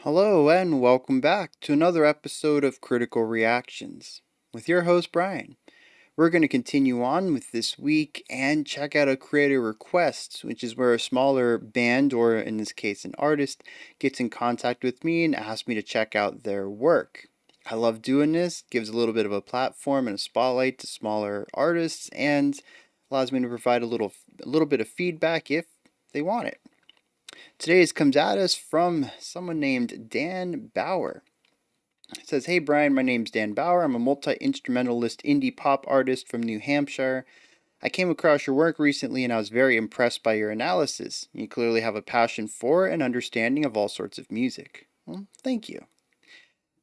Hello, and welcome back to another episode of Critical Reactions with your host, Bryan. We're going to continue on with this week and check out a creator request, which is where a smaller band, or in this case, an artist, gets in contact with me and asks me to check out their work. I love doing this, gives a little bit of a platform and a spotlight to smaller artists, and allows me to provide a little bit of feedback if they want it. Today's comes at us from someone named Dan Bauer. It says, "Hey Bryan, my name's Dan Bauer. I'm a multi-instrumentalist indie pop artist from New Hampshire. I came across your work recently and I was very impressed by your analysis. You clearly have a passion for and understanding of all sorts of music." Well, thank you.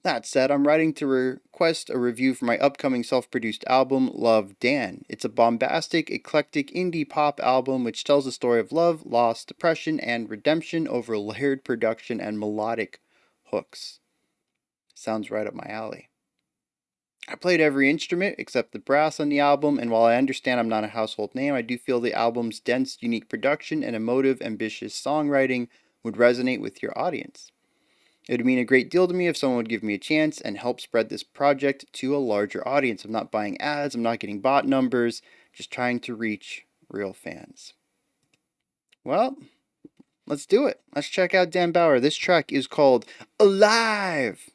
That said, I'm writing to request a review for my upcoming self-produced album, Love, Dan. It's a bombastic, eclectic indie pop album which tells the story of love, loss, depression, and redemption over layered production and melodic hooks. Sounds right up my alley. I played every instrument except the brass on the album, and while I understand I'm not a household name, I do feel the album's dense, unique production and emotive, ambitious songwriting would resonate with your audience. It would mean a great deal to me if someone would give me a chance and help spread this project to a larger audience. I'm not buying ads, I'm not getting bot numbers, just trying to reach real fans. Well, let's do it. Let's check out Dan Bauer. This track is called Alive.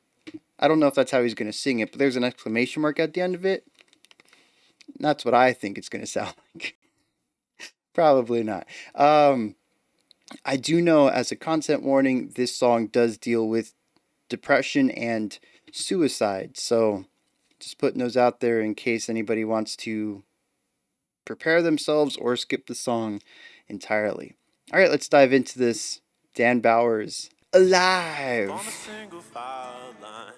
I don't know if that's how he's going to sing it, but there's an exclamation mark at the end of it. That's what I think it's going to sound like. Probably not. I do know, as a content warning, this song does deal with depression and suicide. So just putting those out there in case anybody wants to prepare themselves or skip the song entirely. All right, let's dive into this. Dan Bauer's Alive. On a single file line,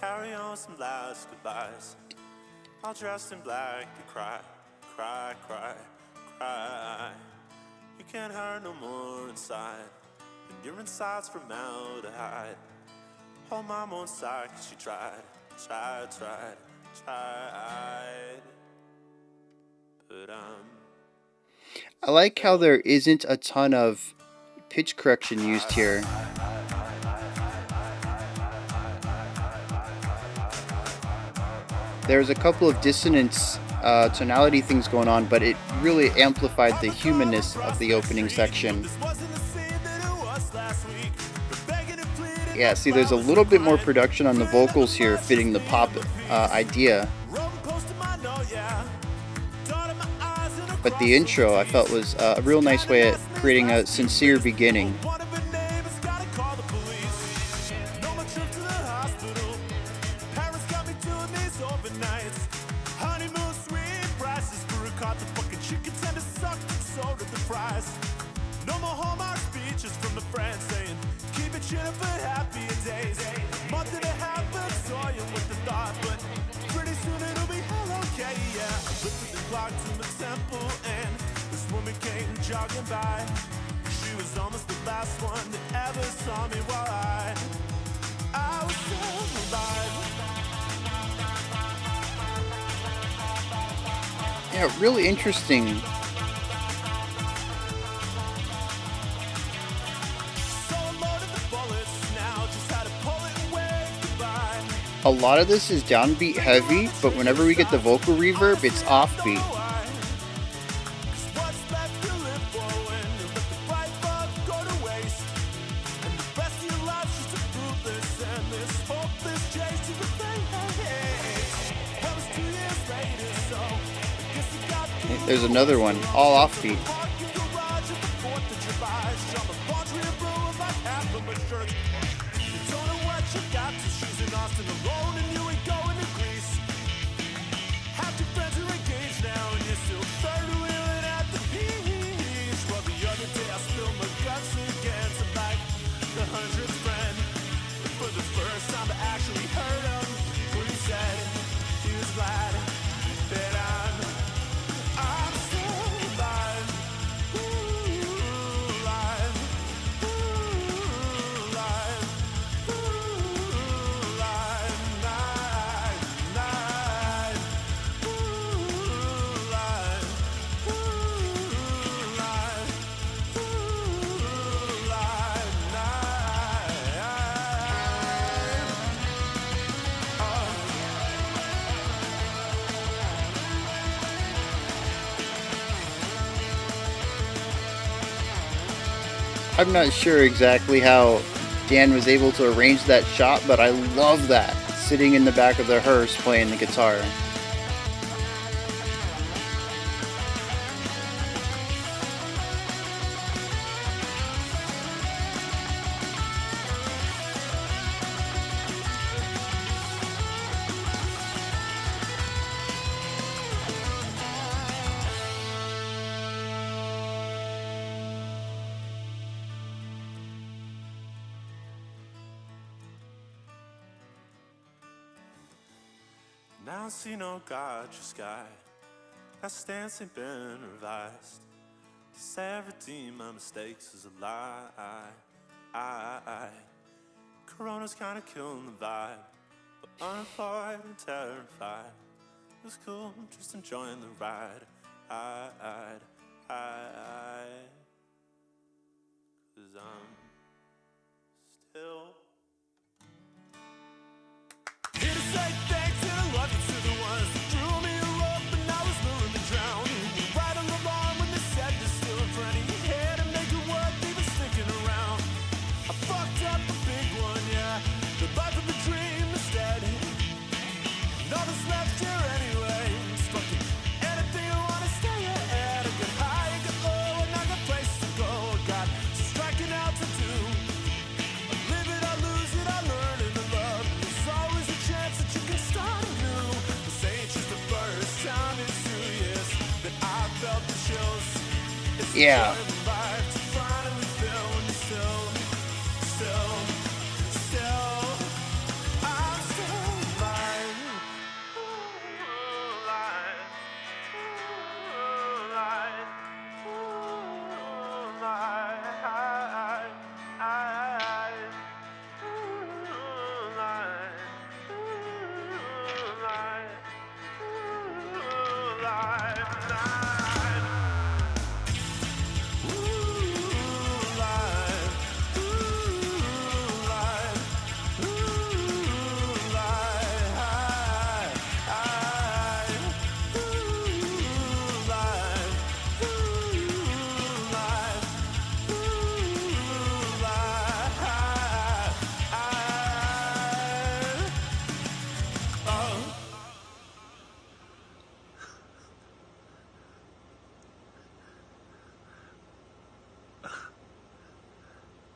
carry on some last goodbyes. All dressed in black, you cry, cry, cry, cry. You can't hurt no more inside, and your inside's formaldehyde. Hold mom on side, cause she tried, tried. But I like how there isn't a ton of pitch correction used here. There's a couple of dissonance tonality things going on, but it really amplified the humanness of the opening section. Yeah, see, there's a little bit more production on the vocals here, fitting the pop idea. But the intro, I felt, was a real nice way at creating a sincere beginning. No more Hallmark speeches from the friends saying, keep it chill for happier days. Month and a half of toying with the thought, but pretty soon it'll be hell okay, yeah. I lifted the clock to my temple and this woman came jogging by. She was almost the last one that ever saw me while I was still alive. Yeah, really interesting. A lot of this is downbeat heavy, but whenever we get the vocal reverb, it's offbeat. There's another one, all offbeat. I'm not sure exactly how Dan was able to arrange that shot, but I love that. Sitting in the back of the hearse playing the guitar. Now I see no God, just sky. That stance ain't been revised. To say redeem my mistakes is a lie. Corona's kinda killing the vibe, but unemployed and terrified. It was cool, just enjoying the ride. Cause I'm still here to say thanks and love you to the ones that drew me up and I was willing to drown. Right on the line when they said there's still plenty here to make it worth even sticking around. I fucked up a big one, yeah. The life of a dream instead. Nothing's left here anyway. Stuck in anything I wanna stay at. I get high, I get low, and I got places to go. I got some striking out to do. I live it, I lose it, I learn it, I love. There's always a chance that you can start anew. This ain't just the first time in 2 years that I felt the chills. It's the Yeah. joy of life to finally feel when you're still. I'm still alive.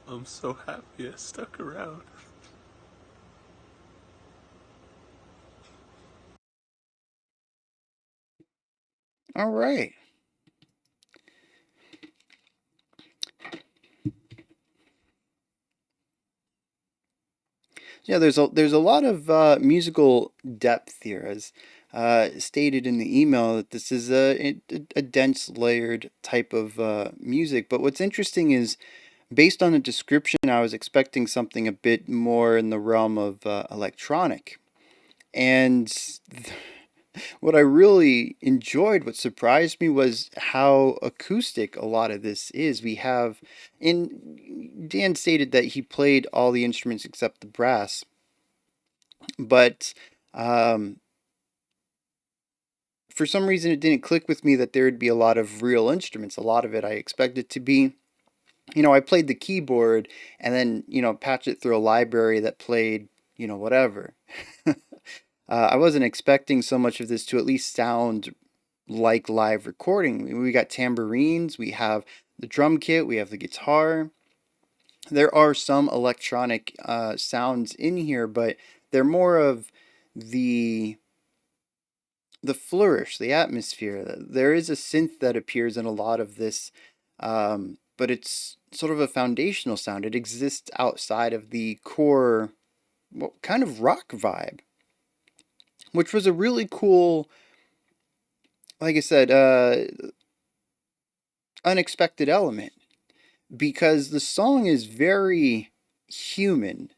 I'm so happy I stuck around. All right. Yeah, there's a lot of musical depth here, as stated in the email that this is a dense layered type of music. But what's interesting is, based on the description, I was expecting something a bit more in the realm of electronic. And what I really enjoyed, what surprised me, was how acoustic a lot of this is. Dan stated that he played all the instruments except the brass, but um, for some reason it didn't click with me that there would be a lot of real instruments. A lot of it I expected to be, I played the keyboard and then, patch it through a library that played, whatever. I wasn't expecting so much of this to at least sound like live recording. We got tambourines, we have the drum kit, we have the guitar. There are some electronic sounds in here, but they're more of the flourish, the atmosphere. There is a synth that appears in a lot of this, but it's sort of a foundational sound. It exists outside of the core, kind of rock vibe, which was a really cool, like I said, unexpected element, because the song is very human,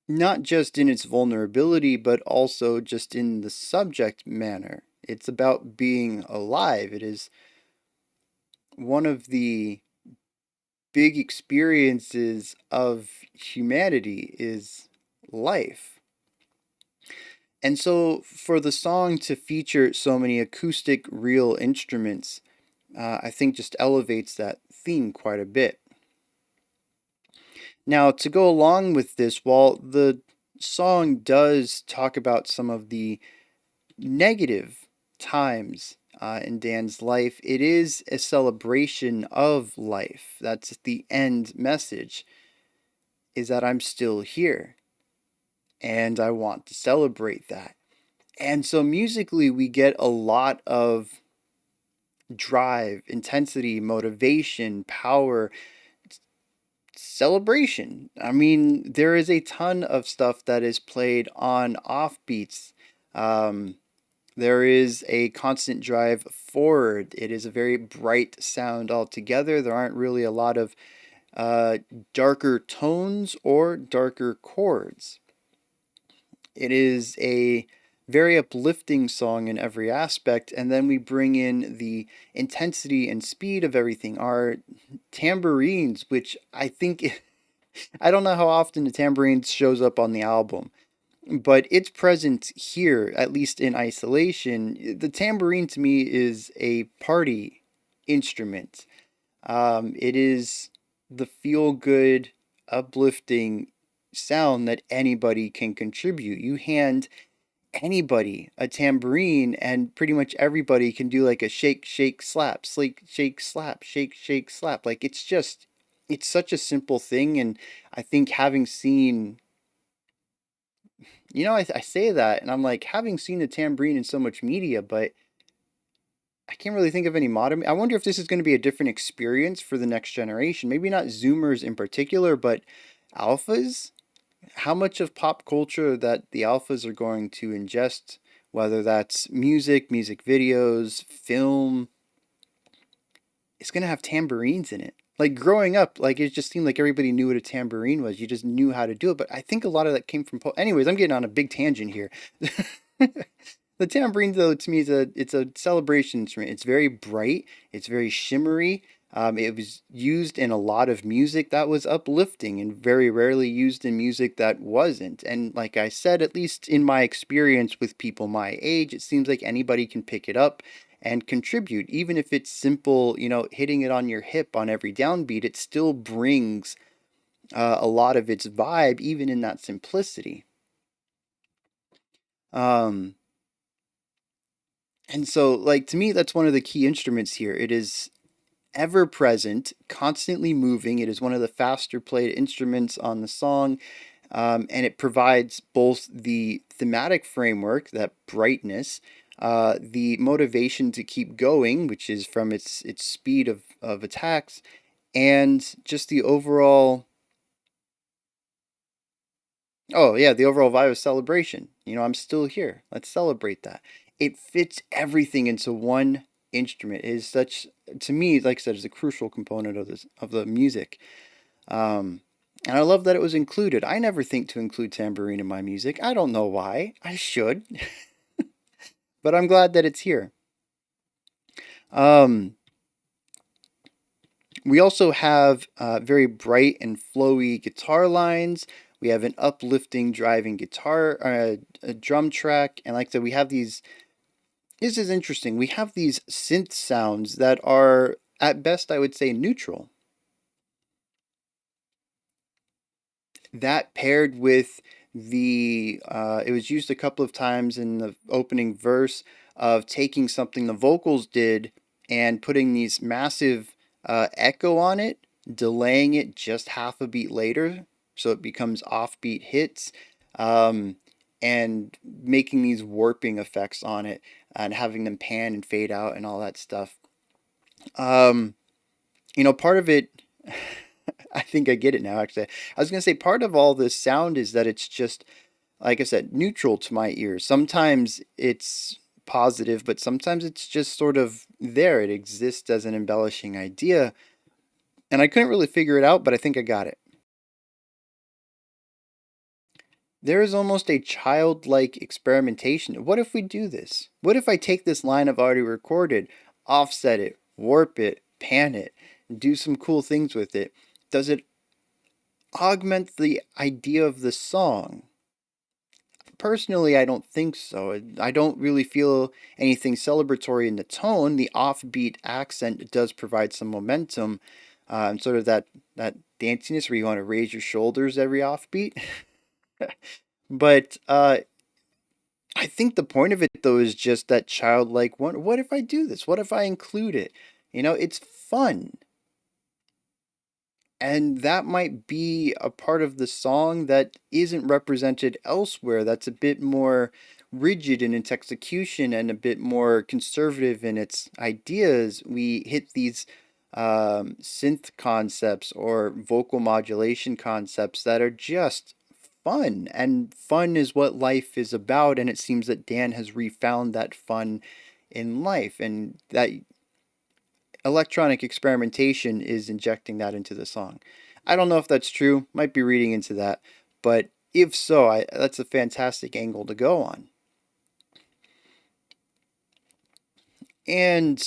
not just in its vulnerability, but also just in the subject manner. It's about being alive. It is one of the big experiences of humanity is life. And so for the song to feature so many acoustic real instruments, I think just elevates that theme quite a bit. Now, to go along with this, while the song does talk about some of the negative times in Dan's life, it is a celebration of life. That's the end message, is that I'm still here and I want to celebrate that. And so musically, we get a lot of drive, intensity, motivation, power, celebration. I mean, there is a ton of stuff that is played on offbeats. Um, there is a constant drive forward. It is a very bright sound altogether. There aren't really a lot of uh, darker tones or darker chords. It is a very uplifting song in every aspect, and then we bring in the intensity and speed of everything. Our tambourines, which I think I don't know how often the tambourine shows up on the album, but it's present here, at least in isolation. The tambourine to me is a party instrument. It is the feel good, uplifting sound that anybody can contribute. You hand anybody a tambourine, and pretty much everybody can do like a shake, shake, slap, shake, slap, shake, shake, slap. Like it's such a simple thing. And I think having seen, I say that and I'm like, having seen the tambourine in so much media, but I can't really think of any modern. I wonder if this is going to be a different experience for the next generation. Maybe not Zoomers in particular, but alphas. How much of pop culture that the alphas are going to ingest, whether that's music, music videos, film, it's going to have tambourines in it. Like growing up, like it just seemed like everybody knew what a tambourine was. You just knew how to do it. But I think a lot of that came from. Anyways, I'm getting on a big tangent here. The tambourine, though, to me is a celebration instrument. It's very bright. It's very shimmery. It was used in a lot of music that was uplifting and very rarely used in music that wasn't. And like I said, at least in my experience with people my age, it seems like anybody can pick it up and contribute. Even if it's simple, hitting it on your hip on every downbeat, it still brings a lot of its vibe, even in that simplicity. Um, and so, like, to me, that's one of the key instruments here. It is ever present, constantly moving. It is one of the faster played instruments on the song. And it provides both the thematic framework, that brightness, the motivation to keep going, which is from its speed of attacks, and just the overall, oh yeah, the overall vibe of celebration. I'm still here. Let's celebrate that. It fits everything into one instrument. It is such, to me, like I said, is a crucial component of the music. And I love that it was included. I never think to include tambourine in my music. I don't know why. I should, but I'm glad that it's here. Um, we also have very bright and flowy guitar lines. We have an uplifting driving guitar, a drum track, and like I said, we have these. This is interesting. We have these synth sounds that are, at best, I would say, neutral. That paired with it was used a couple of times in the opening verse of taking something the vocals did and putting these massive echo on it, delaying it just half a beat later so it becomes offbeat hits, um, and making these warping effects on it and having them pan and fade out and all that stuff. Um, Part of it, I think I get it now, actually. I was going to say part of all this sound is that it's just, like I said, neutral to my ears. Sometimes it's positive, but sometimes it's just sort of there. It exists as an embellishing idea. And I couldn't really figure it out, but I think I got it. There is almost a childlike experimentation. What if we do this? What if I take this line I've already recorded, offset it, warp it, pan it, and do some cool things with it? Does it augment the idea of the song? Personally, I don't think so. I don't really feel anything celebratory in the tone. The offbeat accent does provide some momentum, and sort of that danciness where you want to raise your shoulders every offbeat. But I think the point of it though is just that childlike wonder. What if I do this? What if I include it? It's fun. And that might be a part of the song that isn't represented elsewhere. That's a bit more rigid in its execution and a bit more conservative in its ideas. We hit these synth concepts or vocal modulation concepts that are just fun. And fun is what life is about. And it seems that Dan has refound that fun in life. And that electronic experimentation is injecting that into the song. I don't know if that's true, might be reading into that, but if so, that's a fantastic angle to go on. And,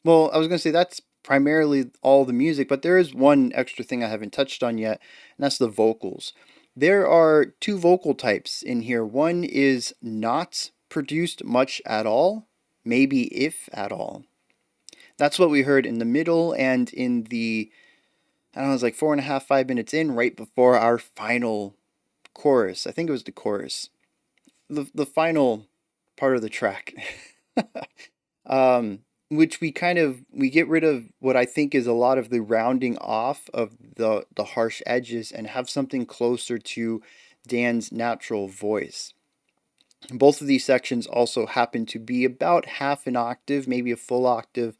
well, I was going to say that's primarily all the music, but there is one extra thing I haven't touched on yet, and that's the vocals. There are two vocal types in here. One is not produced much at all, maybe if at all. That's what we heard in the middle and in the, I don't know, it was like 4.5, 5 minutes in, right before our final chorus. I think it was the chorus, the final part of the track. um, which we get rid of what I think is a lot of the rounding off of the harsh edges and have something closer to Dan's natural voice. Both of these sections also happen to be about half an octave, maybe a full octave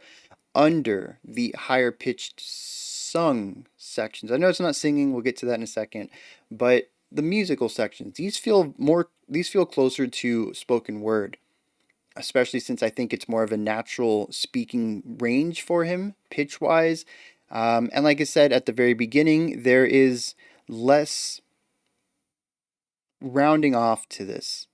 under the higher pitched sung sections. I know it's not singing, we'll get to that in a second, but the musical sections, these feel closer to spoken word, especially since I think it's more of a natural speaking range for him, pitch wise. And like I said at the very beginning, there is less rounding off to this.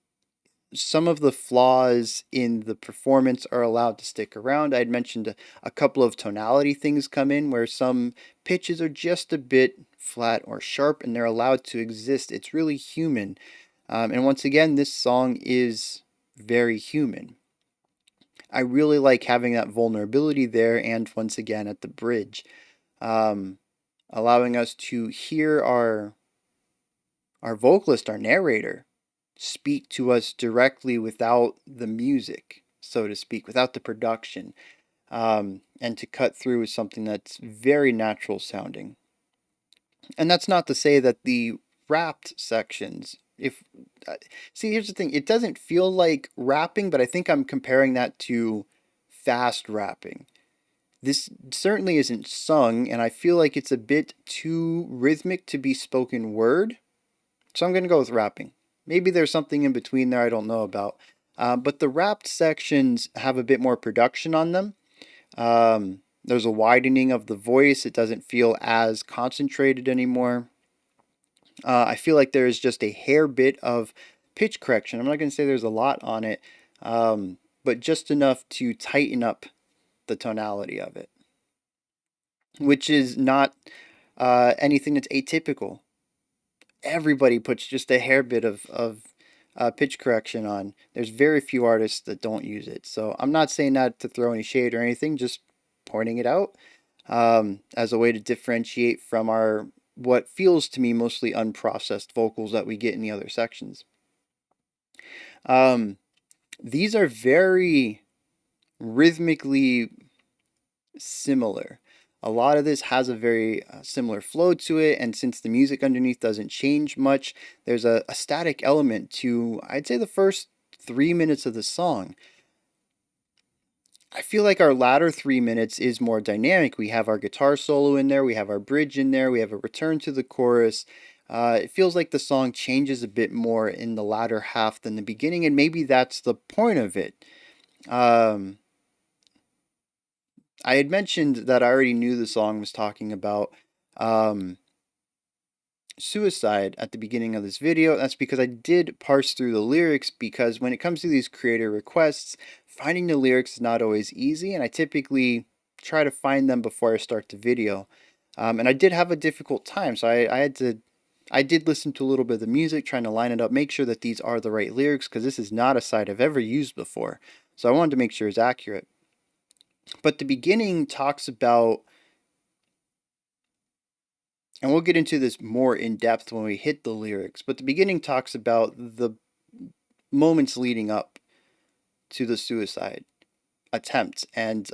Some of the flaws in the performance are allowed to stick around. I had mentioned a couple of tonality things come in where some pitches are just a bit flat or sharp and they're allowed to exist. It's really human. And once again, this song is very human. I really like having that vulnerability there and once again at the bridge, um, allowing us to hear our vocalist, our narrator, speak to us directly without the music, so to speak, without the production, and to cut through is something that's very natural sounding. And that's not to say that the rapped sections, if see, here's the thing, it doesn't feel like rapping, but I think I'm comparing that to fast rapping. This certainly isn't sung, and I feel like it's a bit too rhythmic to be spoken word. So I'm going to go with rapping. Maybe there's something in between there I don't know about. But the rapped sections have a bit more production on them. There's a widening of the voice. It doesn't feel as concentrated anymore. I feel like there is just a hair bit of pitch correction. I'm not going to say there's a lot on it, but just enough to tighten up the tonality of it, which is not anything that's atypical. Everybody puts just a hair bit of pitch correction on. There's very few artists that don't use it. So I'm not saying that to throw any shade or anything, just pointing it out as a way to differentiate from our what feels to me mostly unprocessed vocals that we get in the other sections. Um, these are very rhythmically similar. A lot of this has a very similar flow to it, and since the music underneath doesn't change much, there's a static element to, I'd say, the first 3 minutes of the song. I feel like our latter 3 minutes is more dynamic. We have our guitar solo in there, we have our bridge in there, we have a return to the chorus. It feels like the song changes a bit more in the latter half than the beginning, and maybe that's the point of it. Um, I had mentioned that I already knew the song was talking about um, suicide at the beginning of this video. That's because I did parse through the lyrics, because when it comes to these creator requests, finding the lyrics is not always easy, and I typically try to find them before I start the video. And I did have a difficult time, so I had to I did listen to a little bit of the music, trying to line it up, make sure that these are the right lyrics, because this is not a site I've ever used before. So I wanted to make sure it's accurate. But the beginning talks about, and we'll get into this more in depth when we hit the lyrics, but the beginning talks about the moments leading up to the suicide attempt and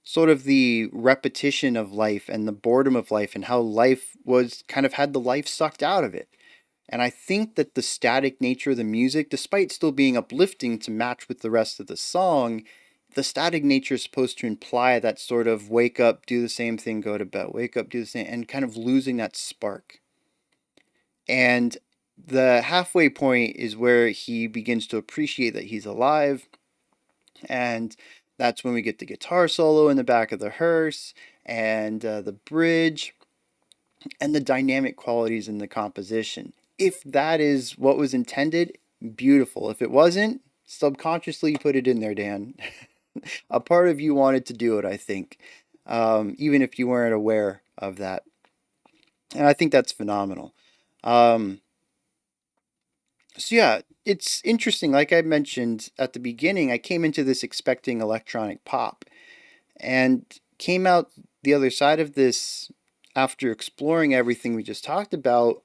sort of the repetition of life and the boredom of life and how life was kind of had the life sucked out of it. And I think that the static nature of the music, despite still being uplifting to match with the rest of the song, the static nature is supposed to imply that sort of wake up, do the same thing, go to bed, wake up, do the same, and kind of losing that spark. And the halfway point is where he begins to appreciate that he's alive. And that's when we get the guitar solo in the back of the hearse and the bridge and the dynamic qualities in the composition. If that is what was intended, beautiful. If it wasn't, subconsciously put it in there, Dan. A part of you wanted to do it, I think, even if you weren't aware of that. And I think that's phenomenal. Um, so, yeah, it's interesting. Like I mentioned at the beginning, I came into this expecting electronic pop and came out the other side of this after exploring everything we just talked about.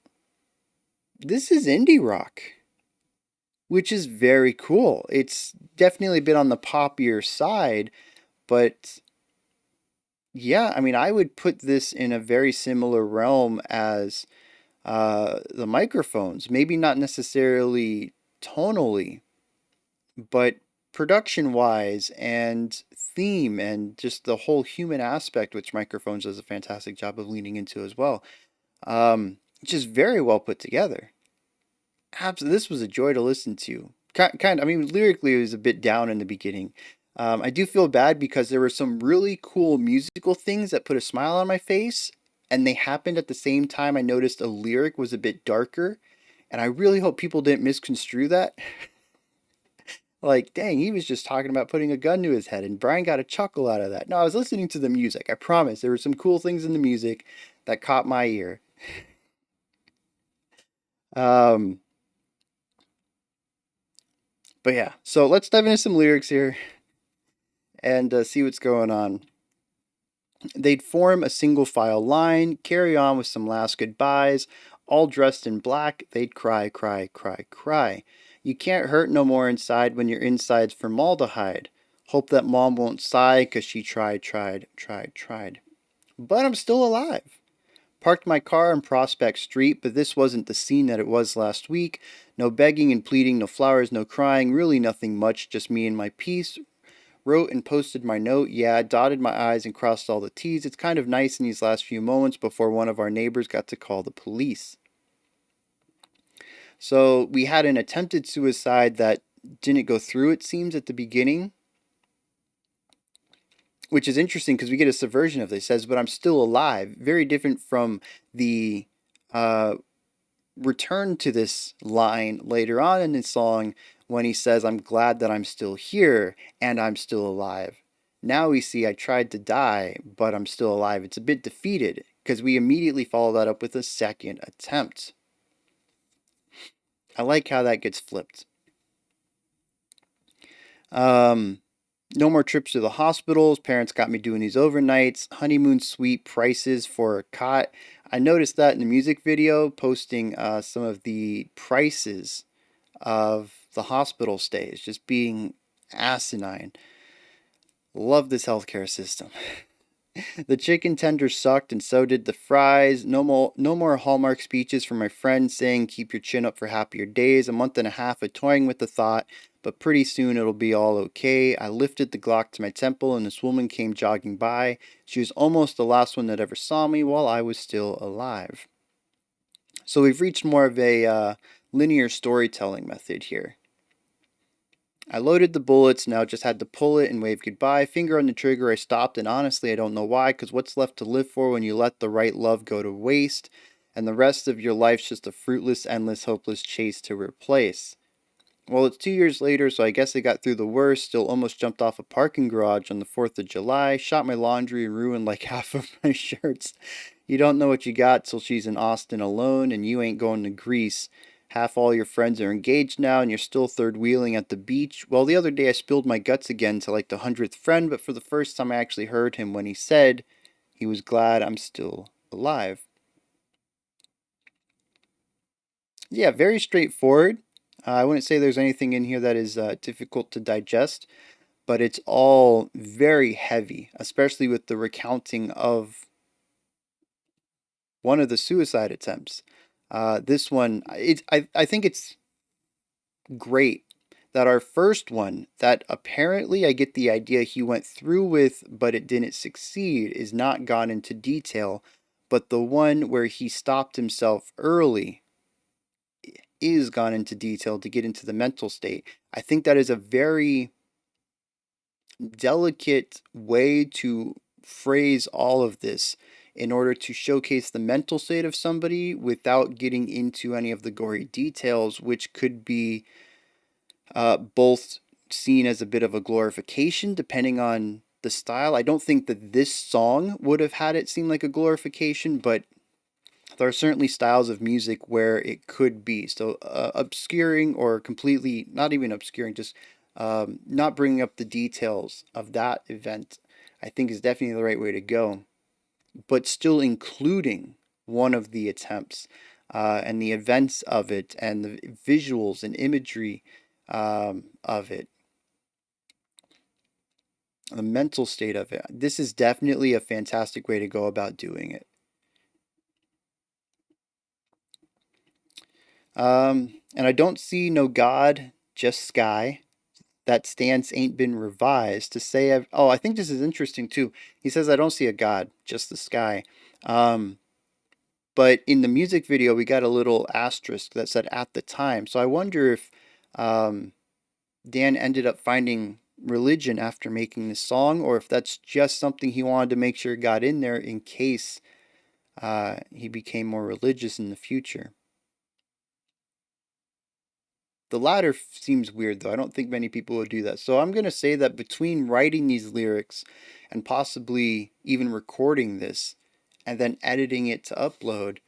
This is indie rock, which is very cool. It's definitely been on the poppier side, but yeah, I mean, I would put this in a very similar realm as the microphones. Maybe not necessarily tonally, but production wise and theme and just the whole human aspect, which microphones does a fantastic job of leaning into as well. Just very well put together. Absolutely, this was a joy to listen to. Kind, I mean, lyrically, it was a bit down in the beginning. I do feel bad because there were some really cool musical things that put a smile on my face, and they happened at the same time I noticed a lyric was a bit darker, and I really hope people didn't misconstrue that. Like, dang, he was just talking about putting a gun to his head, and Bryan got a chuckle out of that. No, I was listening to the music. I promise. There were some cool things in the music that caught my ear. Um, but yeah, so let's dive into some lyrics here and see what's going on. They'd form a single file line, carry on with some last goodbyes, all dressed in black. They'd cry, cry, cry, cry. You can't hurt no more inside when your inside's formaldehyde. Hope that mom won't sigh 'cause she tried, tried, tried, tried. But I'm still alive. Parked my car on Prospect Street, but this wasn't the scene that it was last week. No begging and pleading, no flowers, no crying, really nothing much, just me and my piece. Wrote and posted my note, yeah, dotted my I's and crossed all the T's. It's kind of nice in these last few moments before one of our neighbors got to call the police. So we had an attempted suicide that didn't go through, it seems, at the beginning, which is interesting because we get a subversion of this. It says, but I'm still alive. Very different from the return to this line later on in the song when he says, I'm glad that I'm still here and I'm still alive. Now we see I tried to die, but I'm still alive. It's a bit defeated because we immediately follow that up with a second attempt. I like how that gets flipped. No more trips to the hospitals. Parents got me doing these overnights. Honeymoon suite prices for a cot. I noticed that in the music video, posting some of the prices of the hospital stays just being asinine. Love this healthcare system. The chicken tenders sucked, and so did the fries. No more Hallmark speeches from my friends saying keep your chin up for happier days. A month and a half of toying with the thought, but pretty soon it'll be all okay. I lifted the Glock to my temple, and this woman came jogging by. She was almost the last one that ever saw me while I was still alive. So we've reached more of a linear storytelling method here. I loaded the bullets, now just had to pull it and wave goodbye. Finger on the trigger, I stopped, and honestly, I don't know why, because what's left to live for when you let the right love go to waste, and the rest of your life's just a fruitless, endless, hopeless chase to replace? Well, it's 2 years later, so I guess I got through the worst. Still almost jumped off a parking garage on the 4th of July, shot my laundry and ruined like half of my shirts. You don't know what you got till she's in Austin alone and you ain't going to Greece. Half all your friends are engaged now and you're still third wheeling at the beach. Well, the other day I spilled my guts again to like the 100th friend, but for the first time I actually heard him when he said he was glad I'm still alive. Yeah, very straightforward. I wouldn't say there's anything in here that is difficult to digest, but it's all very heavy, especially with the recounting of one of the suicide attempts. This one, I think it's great that our first one, that apparently I get the idea he went through with, but it didn't succeed, is not gone into detail. But the one where he stopped himself early is gone into detail to get into the mental state. I think that is a very delicate way to phrase all of this in order to showcase the mental state of somebody without getting into any of the gory details, which could be both seen as a bit of a glorification depending on the style. I don't think that this song would have had it seem like a glorification, but there are certainly styles of music where it could be. So, obscuring or completely, not even obscuring, just not bringing up the details of that event, I think is definitely the right way to go. But still including one of the attempts and the events of it and the visuals and imagery of it, the mental state of it. This is definitely a fantastic way to go about doing it. And I don't see no God, just sky. That stance ain't been revised to say. Oh, I think this is interesting too. He says, I don't see a God, just the sky. Um, but in the music video, we got a little asterisk that said at the time. So I wonder if um, Dan ended up finding religion after making this song, or if that's just something he wanted to make sure got in there in case he became more religious in the future. The latter seems weird, though. I don't think many people would do that. So I'm going to say that between writing these lyrics and possibly even recording this and then editing it to upload,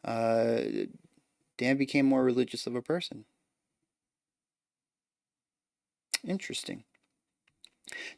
Dan became more religious of a person. Interesting.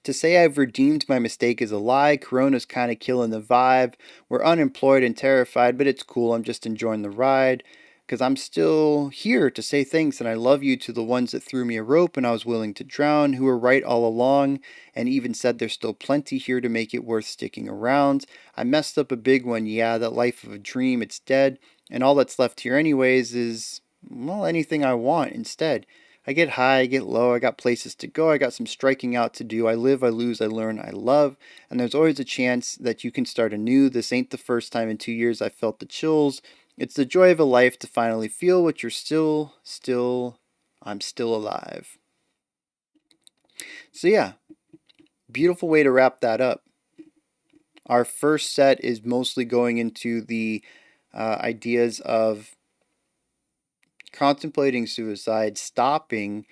To say I've redeemed my mistake is a lie. Corona's kind of killing the vibe. We're unemployed and terrified, but it's cool. I'm just enjoying the ride. Because I'm still here to say thanks and I love you to the ones that threw me a rope and I was willing to drown, who were right all along, and even said there's still plenty here to make it worth sticking around. I messed up a big one, yeah, that life of a dream, it's dead, and all that's left here, anyways, is, well, anything I want instead. I get high, I get low, I got places to go, I got some striking out to do. I live, I lose, I learn, I love, and there's always a chance that you can start anew. This ain't the first time in 2 years I felt the chills. It's the joy of a life to finally feel what you're I'm still alive. So, yeah, beautiful way to wrap that up. Our first set is mostly going into the ideas of contemplating suicide, stopping,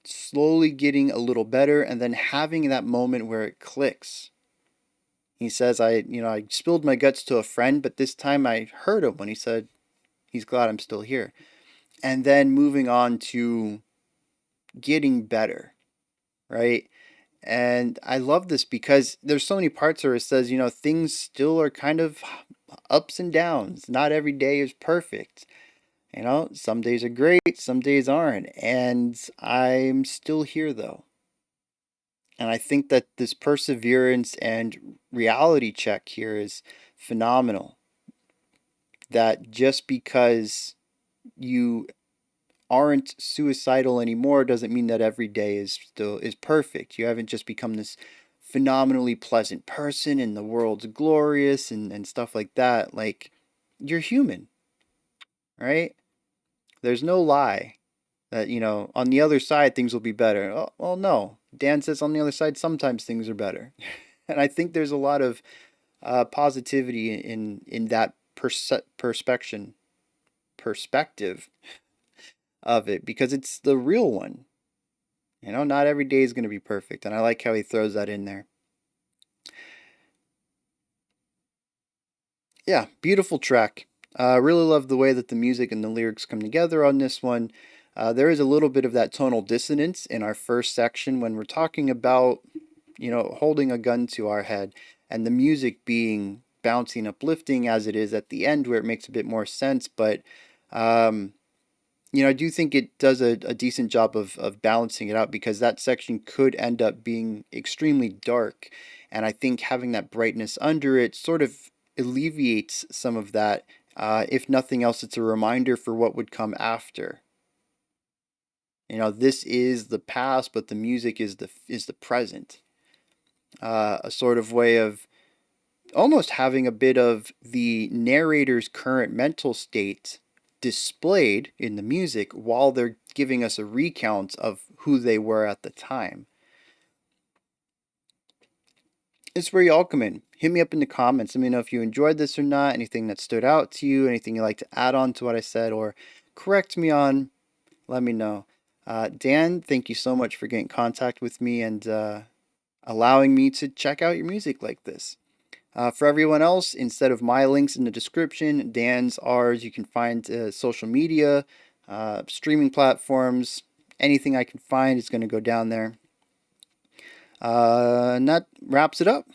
slowly getting a little better, and then having that moment where it clicks. He says, I spilled my guts to a friend, but this time I heard him when he said he's glad I'm still here. And then moving on to getting better, right? And I love this because there's so many parts where it says, things still are kind of ups and downs. Not every day is perfect. Some days are great, some days aren't. And I'm still here though. And I think that this perseverance and reality check here is phenomenal. That just because you aren't suicidal anymore doesn't mean that every day is perfect. You haven't just become this phenomenally pleasant person and the world's glorious and stuff like that. Like, you're human, right? There's no lie that, on the other side things will be better. Oh, well, no. Dan says on the other side sometimes things are better. And I think there's a lot of positivity in that perspective of it because it's the real one. Not every day is going to be perfect, and I like how he throws that in there. Yeah, beautiful track. Really love the way that the music and the lyrics come together on this one. There is a little bit of that tonal dissonance in our first section when we're talking about, holding a gun to our head and the music being bouncing, uplifting as it is at the end where it makes a bit more sense. But, um, I do think it does a decent job of balancing it out because that section could end up being extremely dark. And I think having that brightness under it sort of alleviates some of that. If nothing else, it's a reminder for what would come after. This is the past, but the music is the present. A sort of way of almost having a bit of the narrator's current mental state displayed in the music while they're giving us a recount of who they were at the time. It's where y'all come in. Hit me up in the comments. Let me know if you enjoyed this or not, anything that stood out to you, anything you'd like to add on to what I said or correct me on. Let me know. Dan, thank you so much for getting in contact with me and allowing me to check out your music like this. For everyone else, instead of my links in the description, Dan's ours. You can find social media, streaming platforms, anything I can find is going to go down there. And that wraps it up.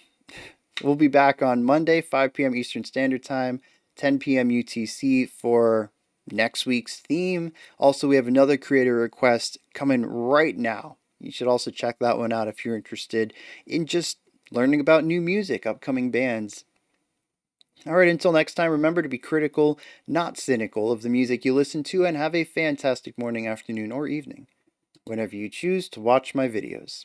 We'll be back on Monday, 5 p.m. Eastern Standard Time, 10 p.m. UTC for next week's theme. Also, we have another creator request coming right now. You should also check that one out if you're interested in just learning about new music, upcoming bands. All right, until next time, remember to be critical, not cynical of the music you listen to, and have a fantastic morning, afternoon, or evening whenever you choose to watch my videos.